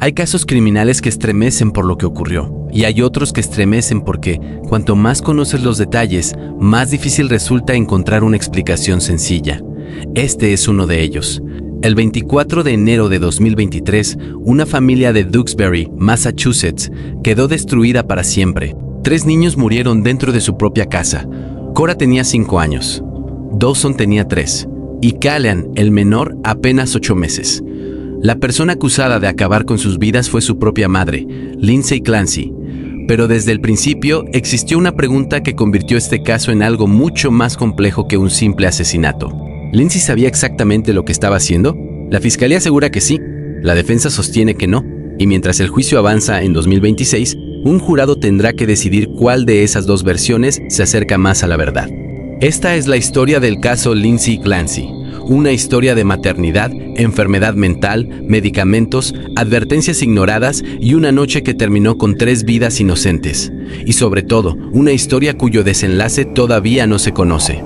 Hay casos criminales que estremecen por lo que ocurrió, y hay otros que estremecen porque, cuanto más conoces los detalles, más difícil resulta encontrar una explicación sencilla. Este es uno de ellos. El 24 de enero de 2023, una familia de Duxbury, Massachusetts, quedó destruida para siempre. 3 niños murieron dentro de su propia casa. Cora tenía 5 años, Dawson tenía 3, y Callan, el menor, apenas 8 meses. La persona acusada de acabar con sus vidas fue su propia madre, Lindsay Clancy. Pero desde el principio existió una pregunta que convirtió este caso en algo mucho más complejo que un simple asesinato. ¿Lindsay sabía exactamente lo que estaba haciendo? La fiscalía asegura que sí, la defensa sostiene que no, y mientras el juicio avanza en 2026, un jurado tendrá que decidir cuál de esas dos versiones se acerca más a la verdad. Esta es la historia del caso Lindsay Clancy, una historia de maternidad, enfermedad mental, medicamentos, advertencias ignoradas y una noche que terminó con 3 vidas inocentes. Y sobre todo, una historia cuyo desenlace todavía no se conoce.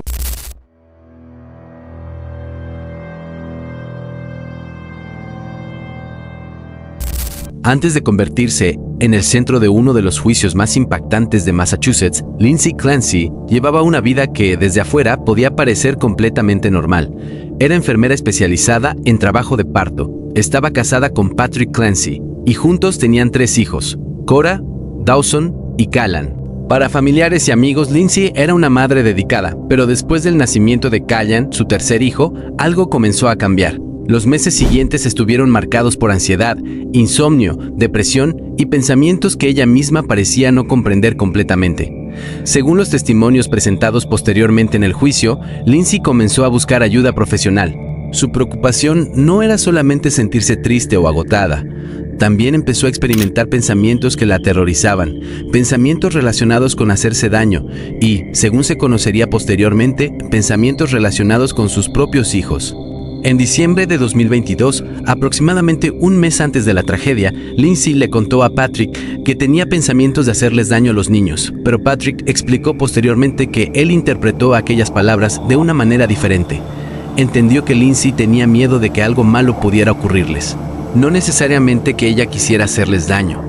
Antes de convertirse en el centro de uno de los juicios más impactantes de Massachusetts, Lindsay Clancy llevaba una vida que, desde afuera, podía parecer completamente normal. Era enfermera especializada en trabajo de parto, estaba casada con Patrick Clancy, y juntos tenían 3 hijos, Cora, Dawson y Callan. Para familiares y amigos, Lindsay era una madre dedicada, pero después del nacimiento de Callan, su tercer hijo, algo comenzó a cambiar. Los meses siguientes estuvieron marcados por ansiedad, insomnio, depresión y pensamientos que ella misma parecía no comprender completamente. Según los testimonios presentados posteriormente en el juicio, Lindsay comenzó a buscar ayuda profesional. Su preocupación no era solamente sentirse triste o agotada. También empezó a experimentar pensamientos que la aterrorizaban, pensamientos relacionados con hacerse daño y, según se conocería posteriormente, pensamientos relacionados con sus propios hijos. En diciembre de 2022, aproximadamente un mes antes de la tragedia, Lindsay le contó a Patrick que tenía pensamientos de hacerles daño a los niños, pero Patrick explicó posteriormente que él interpretó aquellas palabras de una manera diferente. Entendió que Lindsay tenía miedo de que algo malo pudiera ocurrirles, no necesariamente que ella quisiera hacerles daño,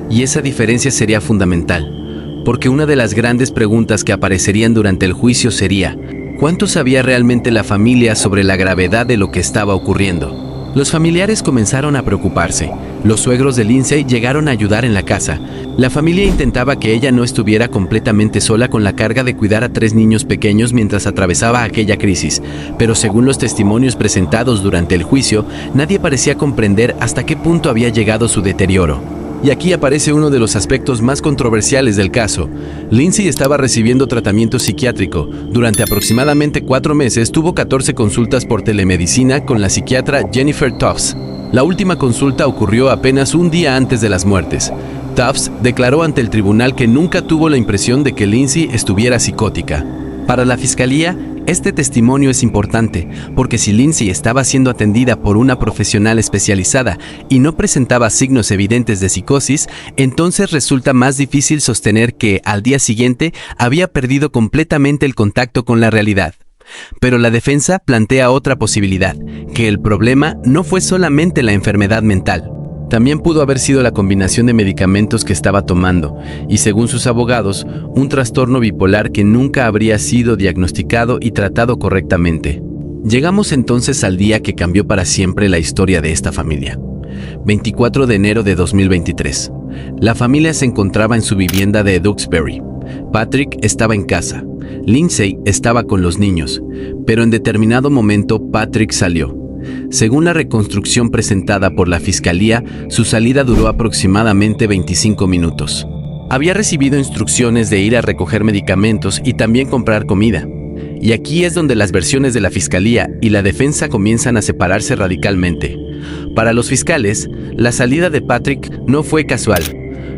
y esa diferencia sería fundamental, porque una de las grandes preguntas que aparecerían durante el juicio sería: ¿cuánto sabía realmente la familia sobre la gravedad de lo que estaba ocurriendo? Los familiares comenzaron a preocuparse. Los suegros de Lindsay llegaron a ayudar en la casa. La familia intentaba que ella no estuviera completamente sola con la carga de cuidar a 3 niños pequeños mientras atravesaba aquella crisis. Pero según los testimonios presentados durante el juicio, nadie parecía comprender hasta qué punto había llegado su deterioro. Y aquí aparece uno de los aspectos más controversiales del caso. Lindsay estaba recibiendo tratamiento psiquiátrico. Durante aproximadamente 4 meses tuvo 14 consultas por telemedicina con la psiquiatra Jennifer Tufts. La última consulta ocurrió apenas un día antes de las muertes. Tufts declaró ante el tribunal que nunca tuvo la impresión de que Lindsay estuviera psicótica. Para la fiscalía, este testimonio es importante, porque si Lindsay estaba siendo atendida por una profesional especializada y no presentaba signos evidentes de psicosis, entonces resulta más difícil sostener que, al día siguiente, había perdido completamente el contacto con la realidad. Pero la defensa plantea otra posibilidad, que el problema no fue solamente la enfermedad mental. También pudo haber sido la combinación de medicamentos que estaba tomando y, según sus abogados, un trastorno bipolar que nunca habría sido diagnosticado y tratado correctamente. Llegamos entonces al día que cambió para siempre la historia de esta familia. 24 de enero de 2023. La familia se encontraba en su vivienda de Duxbury. Patrick estaba en casa. Lindsay estaba con los niños, pero en determinado momento Patrick salió. Según la reconstrucción presentada por la fiscalía, su salida duró aproximadamente 25 minutos. Había recibido instrucciones de ir a recoger medicamentos y también comprar comida. Y aquí es donde las versiones de la fiscalía y la defensa comienzan a separarse radicalmente. Para los fiscales, la salida de Patrick no fue casual.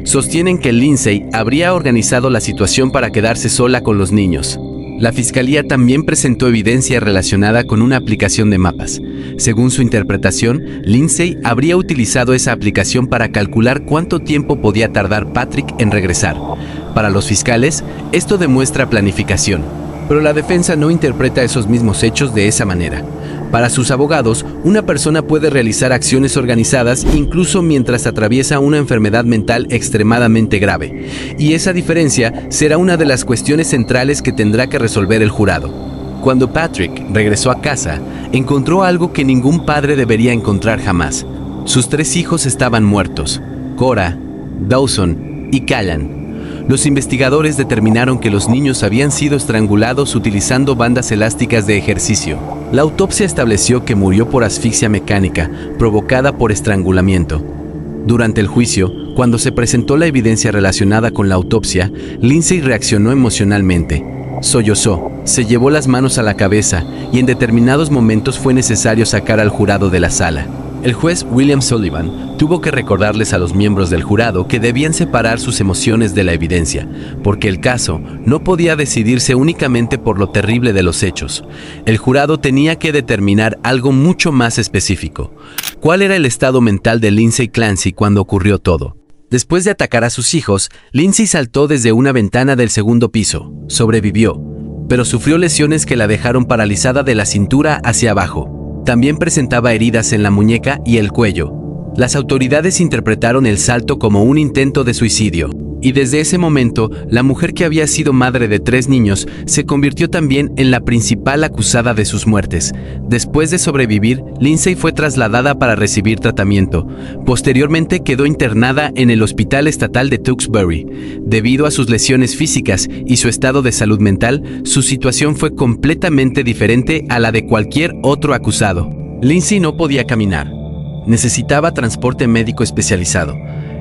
Sostienen que Lindsay habría organizado la situación para quedarse sola con los niños. La fiscalía también presentó evidencia relacionada con una aplicación de mapas. Según su interpretación, Lindsay habría utilizado esa aplicación para calcular cuánto tiempo podía tardar Patrick en regresar. Para los fiscales, esto demuestra planificación, pero la defensa no interpreta esos mismos hechos de esa manera. Para sus abogados, una persona puede realizar acciones organizadas incluso mientras atraviesa una enfermedad mental extremadamente grave, y esa diferencia será una de las cuestiones centrales que tendrá que resolver el jurado. Cuando Patrick regresó a casa, encontró algo que ningún padre debería encontrar jamás. Sus 3 hijos estaban muertos: Cora, Dawson y Callan. Los investigadores determinaron que los niños habían sido estrangulados utilizando bandas elásticas de ejercicio. La autopsia estableció que murió por asfixia mecánica, provocada por estrangulamiento. Durante el juicio, cuando se presentó la evidencia relacionada con la autopsia, Lindsay reaccionó emocionalmente. Sollozó, se llevó las manos a la cabeza y en determinados momentos fue necesario sacar al jurado de la sala. El juez William Sullivan tuvo que recordarles a los miembros del jurado que debían separar sus emociones de la evidencia, porque el caso no podía decidirse únicamente por lo terrible de los hechos. El jurado tenía que determinar algo mucho más específico. ¿Cuál era el estado mental de Lindsay Clancy cuando ocurrió todo? Después de atacar a sus hijos, Lindsay saltó desde una ventana del 2º piso. Sobrevivió, pero sufrió lesiones que la dejaron paralizada de la cintura hacia abajo. También presentaba heridas en la muñeca y el cuello. Las autoridades interpretaron el salto como un intento de suicidio. Y desde ese momento, la mujer que había sido madre de 3 niños se convirtió también en la principal acusada de sus muertes. Después de sobrevivir, Lindsay fue trasladada para recibir tratamiento. Posteriormente quedó internada en el Hospital Estatal de Tewksbury. Debido a sus lesiones físicas y su estado de salud mental, su situación fue completamente diferente a la de cualquier otro acusado. Lindsay no podía caminar. Necesitaba transporte médico especializado.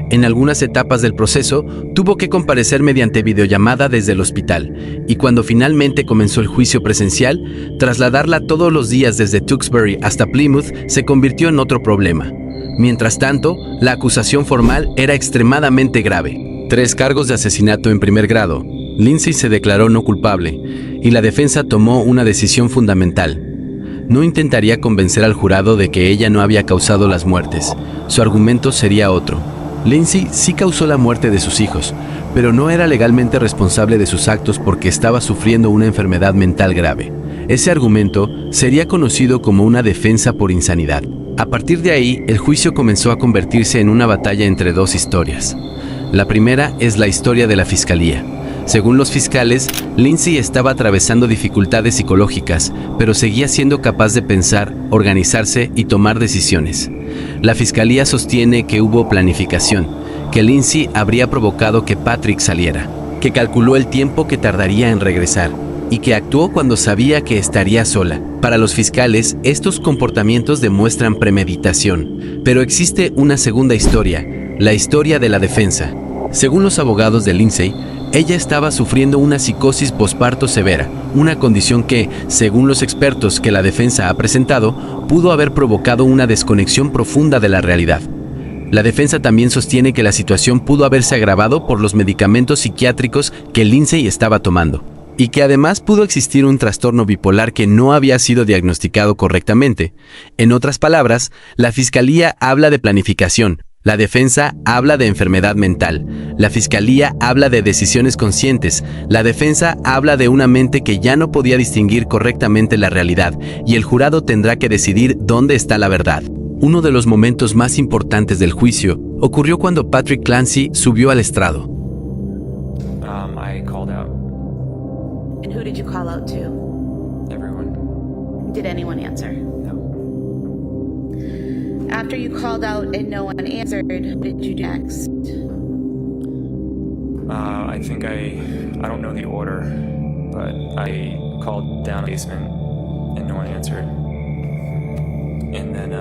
En algunas etapas del proceso, tuvo que comparecer mediante videollamada desde el hospital, y cuando finalmente comenzó el juicio presencial, trasladarla todos los días desde Tewksbury hasta Plymouth se convirtió en otro problema. Mientras tanto, la acusación formal era extremadamente grave. 3 cargos de asesinato en primer grado. Lindsay se declaró no culpable, y la defensa tomó una decisión fundamental. No intentaría convencer al jurado de que ella no había causado las muertes. Su argumento sería otro. Lindsay sí causó la muerte de sus hijos, pero no era legalmente responsable de sus actos porque estaba sufriendo una enfermedad mental grave. Ese argumento sería conocido como una defensa por insanidad. A partir de ahí, el juicio comenzó a convertirse en una batalla entre 2 historias. La primera es la historia de la fiscalía. Según los fiscales, Lindsay estaba atravesando dificultades psicológicas, pero seguía siendo capaz de pensar, organizarse y tomar decisiones. La fiscalía sostiene que hubo planificación, que Lindsay habría provocado que Patrick saliera, que calculó el tiempo que tardaría en regresar y que actuó cuando sabía que estaría sola. Para los fiscales, estos comportamientos demuestran premeditación, pero existe una segunda historia, la historia de la defensa. Según los abogados de Lindsay, ella estaba sufriendo una psicosis posparto severa, una condición que, según los expertos que la defensa ha presentado, pudo haber provocado una desconexión profunda de la realidad. La defensa también sostiene que la situación pudo haberse agravado por los medicamentos psiquiátricos que Lindsay estaba tomando, y que además pudo existir un trastorno bipolar que no había sido diagnosticado correctamente. En otras palabras, la fiscalía habla de planificación, la defensa habla de enfermedad mental, la fiscalía habla de decisiones conscientes, la defensa habla de una mente que ya no podía distinguir correctamente la realidad, y el jurado tendrá que decidir dónde está la verdad. Uno de los momentos más importantes del juicio ocurrió cuando Patrick Clancy subió al estrado. I called out. And who did you call out to? Everyone. Did anyone answer? No. After you called out and no one answered, what did you do next? I don't know the order, but I called down the basement and no one answered. And then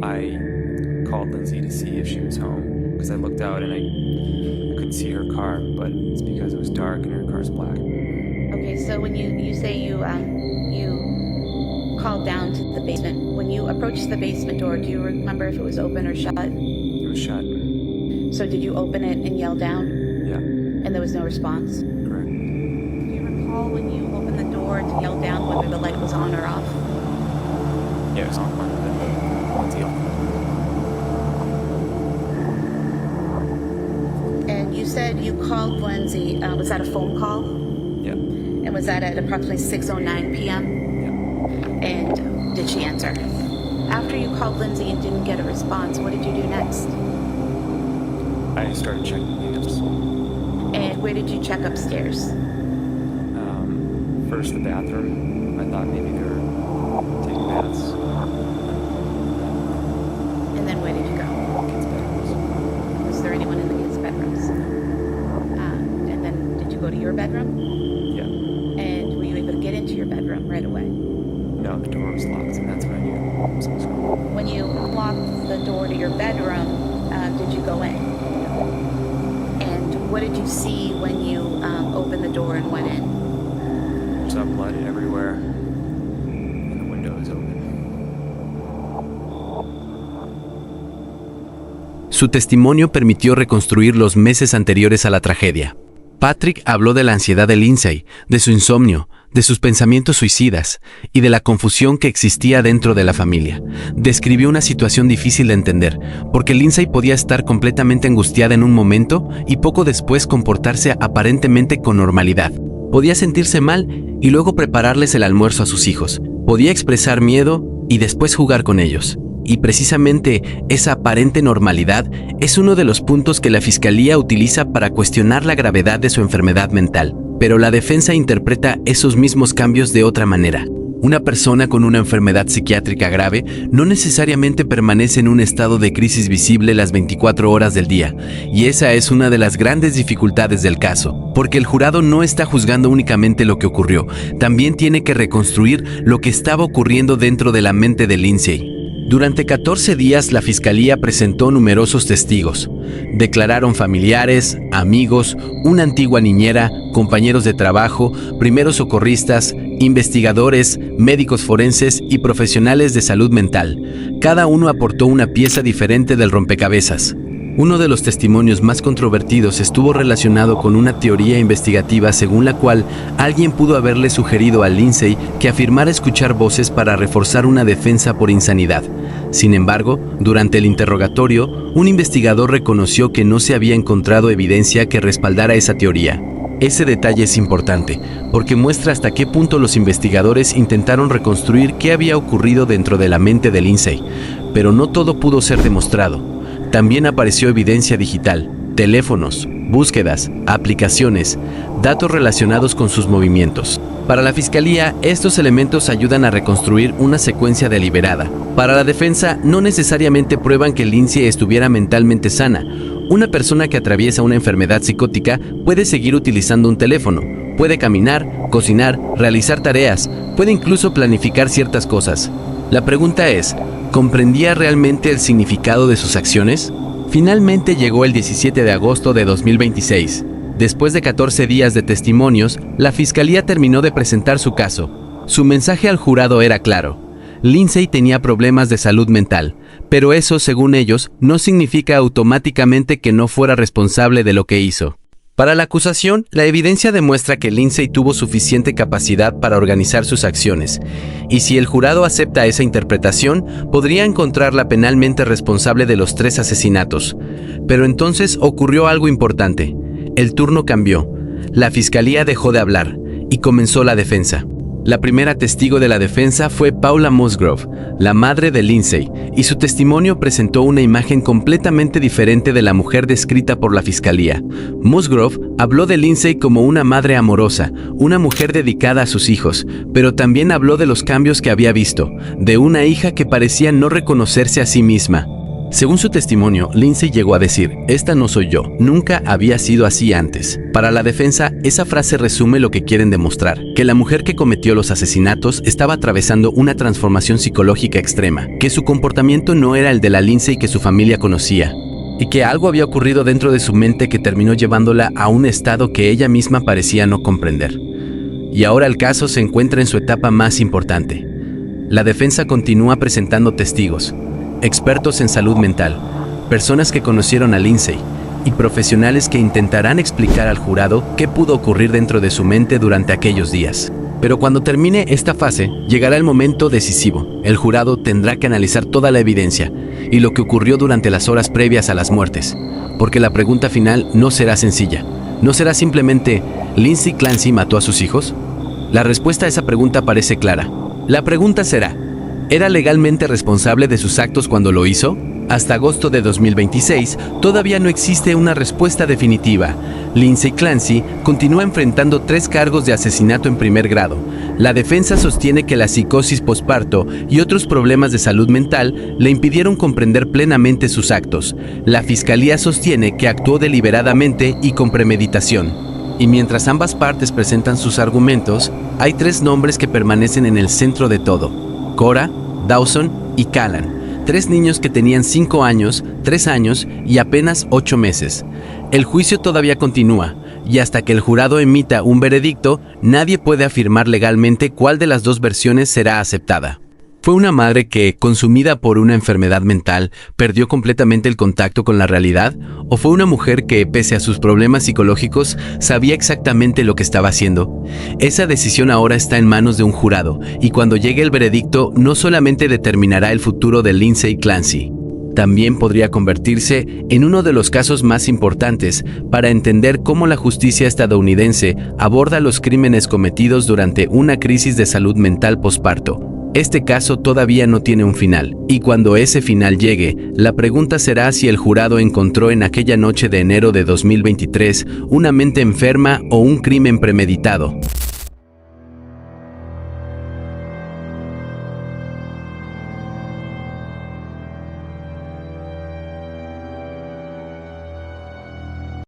I called Lindsay to see if she was home because I looked out and I couldn't see her car, but it's because it was dark and her car's black. Okay, so when you say you called down to the basement, when you approached the basement door, do you remember if it was open or shut? It was shut. So did you open it and yell down? Yeah, And there was no response? correct. Do you recall when you opened the door to yell down whether the light was on or off? Yeah, it was on Lindsay. And you said you called Lindsay, was that a phone call? Yeah, And was that at approximately 6:09 p.m.? yeah. And did she answer? After you called Lindsay and didn't get a response, what did you do next? I started checking units. And where did you check upstairs? First the bathroom. I thought maybe they were taking baths. And then where did you go? Kids' bedrooms. Was there anyone in the kids' bedrooms? And then did you go to your bedroom? Yeah. And were you able to get into your bedroom right away? No, the door was locked, and that's when I knew something was going on. When you locked the door to your bedroom, did you go in? And what did you see when you opened the door and went in? There's blood everywhere, and the window is open. Su testimonio permitió reconstruir los meses anteriores a la tragedia. Patrick habló de la ansiedad de Lindsay, de su insomnio, de sus pensamientos suicidas y de la confusión que existía dentro de la familia. Describió una situación difícil de entender, porque Lindsay podía estar completamente angustiada en un momento y poco después comportarse aparentemente con normalidad. Podía sentirse mal y luego prepararles el almuerzo a sus hijos. Podía expresar miedo y después jugar con ellos. Y precisamente esa aparente normalidad es uno de los puntos que la Fiscalía utiliza para cuestionar la gravedad de su enfermedad mental. Pero la defensa interpreta esos mismos cambios de otra manera. Una persona con una enfermedad psiquiátrica grave no necesariamente permanece en un estado de crisis visible las 24 horas del día, y esa es una de las grandes dificultades del caso, porque el jurado no está juzgando únicamente lo que ocurrió, también tiene que reconstruir lo que estaba ocurriendo dentro de la mente de Lindsay. Durante 14 días la Fiscalía presentó numerosos testigos. Declararon familiares, amigos, una antigua niñera, compañeros de trabajo, primeros socorristas, investigadores, médicos forenses y profesionales de salud mental. Cada uno aportó una pieza diferente del rompecabezas. Uno de los testimonios más controvertidos estuvo relacionado con una teoría investigativa según la cual alguien pudo haberle sugerido a Lindsay que afirmara escuchar voces para reforzar una defensa por insanidad. Sin embargo, durante el interrogatorio, un investigador reconoció que no se había encontrado evidencia que respaldara esa teoría. Ese detalle es importante, porque muestra hasta qué punto los investigadores intentaron reconstruir qué había ocurrido dentro de la mente de Lindsay, pero no todo pudo ser demostrado. También apareció evidencia digital, teléfonos, búsquedas, aplicaciones, datos relacionados con sus movimientos. Para la Fiscalía, estos elementos ayudan a reconstruir una secuencia deliberada. Para la defensa, no necesariamente prueban que Lindsay estuviera mentalmente sana. Una persona que atraviesa una enfermedad psicótica puede seguir utilizando un teléfono, puede caminar, cocinar, realizar tareas, puede incluso planificar ciertas cosas. La pregunta es, ¿comprendía realmente el significado de sus acciones? Finalmente llegó el 17 de agosto de 2026. Después de 14 días de testimonios, la Fiscalía terminó de presentar su caso. Su mensaje al jurado era claro. Lindsay tenía problemas de salud mental, pero eso, según ellos, no significa automáticamente que no fuera responsable de lo que hizo. Para la acusación, la evidencia demuestra que Lindsay tuvo suficiente capacidad para organizar sus acciones, y si el jurado acepta esa interpretación, podría encontrarla penalmente responsable de los 3 asesinatos. Pero entonces ocurrió algo importante. El turno cambió. La Fiscalía dejó de hablar, y comenzó la defensa. La primera testigo de la defensa fue Paula Musgrove, la madre de Lindsay, y su testimonio presentó una imagen completamente diferente de la mujer descrita por la Fiscalía. Musgrove habló de Lindsay como una madre amorosa, una mujer dedicada a sus hijos, pero también habló de los cambios que había visto, de una hija que parecía no reconocerse a sí misma. Según su testimonio, Lindsay llegó a decir, «Esta no soy yo, nunca había sido así antes». Para la defensa, esa frase resume lo que quieren demostrar, que la mujer que cometió los asesinatos estaba atravesando una transformación psicológica extrema, que su comportamiento no era el de la Lindsay que su familia conocía, y que algo había ocurrido dentro de su mente que terminó llevándola a un estado que ella misma parecía no comprender. Y ahora el caso se encuentra en su etapa más importante. La defensa continúa presentando testigos, expertos en salud mental, personas que conocieron a Lindsay y profesionales que intentarán explicar al jurado qué pudo ocurrir dentro de su mente durante aquellos días. Pero cuando termine esta fase, llegará el momento decisivo. El jurado tendrá que analizar toda la evidencia y lo que ocurrió durante las horas previas a las muertes, porque la pregunta final no será sencilla. No será simplemente, ¿Lindsay Clancy mató a sus hijos? La respuesta a esa pregunta parece clara. La pregunta será, ¿Era legalmente responsable de sus actos cuando lo hizo? Hasta agosto de 2026, todavía no existe una respuesta definitiva. Lindsay Clancy continúa enfrentando 3 cargos de asesinato en primer grado. La defensa sostiene que la psicosis posparto y otros problemas de salud mental le impidieron comprender plenamente sus actos. La fiscalía sostiene que actuó deliberadamente y con premeditación. Y mientras ambas partes presentan sus argumentos, hay 3 nombres que permanecen en el centro de todo: Cora, Dawson y Callan. 3 niños que tenían 5 años, 3 años y apenas 8 meses. El juicio todavía continúa, y hasta que el jurado emita un veredicto, nadie puede afirmar legalmente cuál de las 2 versiones será aceptada. ¿Fue una madre que, consumida por una enfermedad mental, perdió completamente el contacto con la realidad? ¿O fue una mujer que, pese a sus problemas psicológicos, sabía exactamente lo que estaba haciendo? Esa decisión ahora está en manos de un jurado, y cuando llegue el veredicto, no solamente determinará el futuro de Lindsay Clancy, también podría convertirse en uno de los casos más importantes para entender cómo la justicia estadounidense aborda los crímenes cometidos durante una crisis de salud mental posparto. Este caso todavía no tiene un final, y cuando ese final llegue, la pregunta será si el jurado encontró en aquella noche de enero de 2023 una mente enferma o un crimen premeditado.